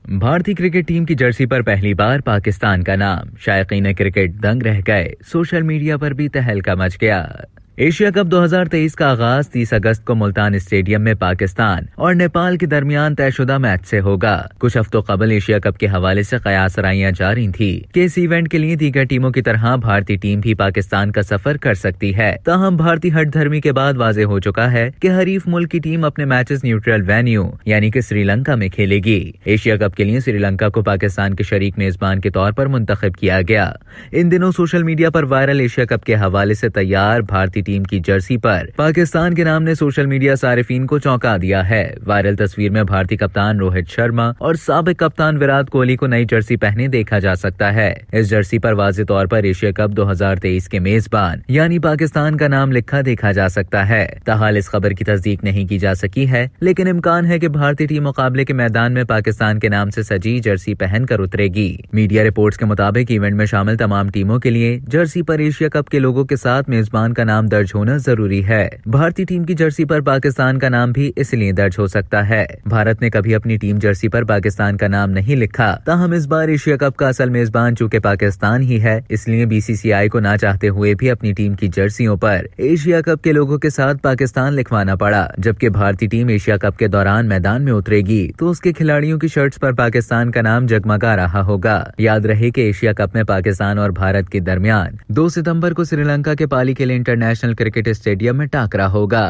भारतीय cricket team की Jersey पर पहली बार पाकिस्तान का नाम, शायकीन क्रिकेट दंग रह गए। सोशल मीडिया पर भी तहलका मच गया। एशिया कप 2023 का आगाज 30 अगस्त को मुल्तान स्टेडियम में पाकिस्तान और नेपाल के दरमियान तयशुदा मैच से होगा। कुछ हफ्तों कबल एशिया कप के हवाले से कयासराइयां जारी थी कि इस इवेंट के लिए दीगर टीमों की तरह भारतीय टीम भी पाकिस्तान का सफर कर सकती है। ताहम भारतीय हठधर्मी के बाद वाजे हो चुका है कि हरीफ मुल्क की टीम अपने मैचेस न्यूट्रल वेन्यू यानी कि श्रीलंका में खेलेगी। एशिया कप के लिए श्रीलंका को पाकिस्तान के शरीक मेजबान के तौर पर मुंतखब किया गया। इन दिनों सोशल मीडिया पर वायरल एशिया कप के हवाले से तैयार भारतीय टीम की जर्सी पर पाकिस्तान के नाम ने सोशल मीडिया सारिफीन को चौंका दिया है। वायरल तस्वीर में भारतीय कप्तान रोहित शर्मा और साबिक कप्तान विराट कोहली को नई जर्सी पहने देखा जा सकता है। इस जर्सी पर वाज़ेह तौर पर एशिया कप 2023 के मेजबान यानी पाकिस्तान का नाम लिखा देखा जा सकता है। ताहाल इस खबर की तस्दीक नहीं की जा सकी है, लेकिन इम्कान है कि भारतीय टीम मुकाबले के मैदान में पाकिस्तान के नाम से सजी जर्सी पहनकर उतरेगी। मीडिया रिपोर्ट्स के मुताबिक इवेंट में शामिल तमाम टीमों के लिए जर्सी पर एशिया कप के लोगों के साथ मेजबान का नाम दर्ज होना जरूरी है। भारतीय टीम की जर्सी पर पाकिस्तान का नाम भी इसलिए दर्ज हो सकता है। भारत ने कभी अपनी टीम जर्सी पर पाकिस्तान का नाम नहीं लिखा। ताहम इस बार एशिया कप का असल मेजबान चूंकि पाकिस्तान ही है, इसलिए बीसीसीआई को ना चाहते हुए भी अपनी टीम की जर्सियों पर एशिया कप के लोगों के साथ पाकिस्तान लिखवाना पड़ा। जबकि भारतीय टीम एशिया कप के दौरान मैदान में उतरेगी तो उसके खिलाड़ियों की शर्ट्स पर पाकिस्तान का नाम जगमगा रहा होगा। याद रहे कि एशिया कप में पाकिस्तान और भारत के दरमियान 2 सितंबर को श्रीलंका के पाली के लिए इंटरनेशनल क्रिकेट स्टेडियम में टाकरा होगा।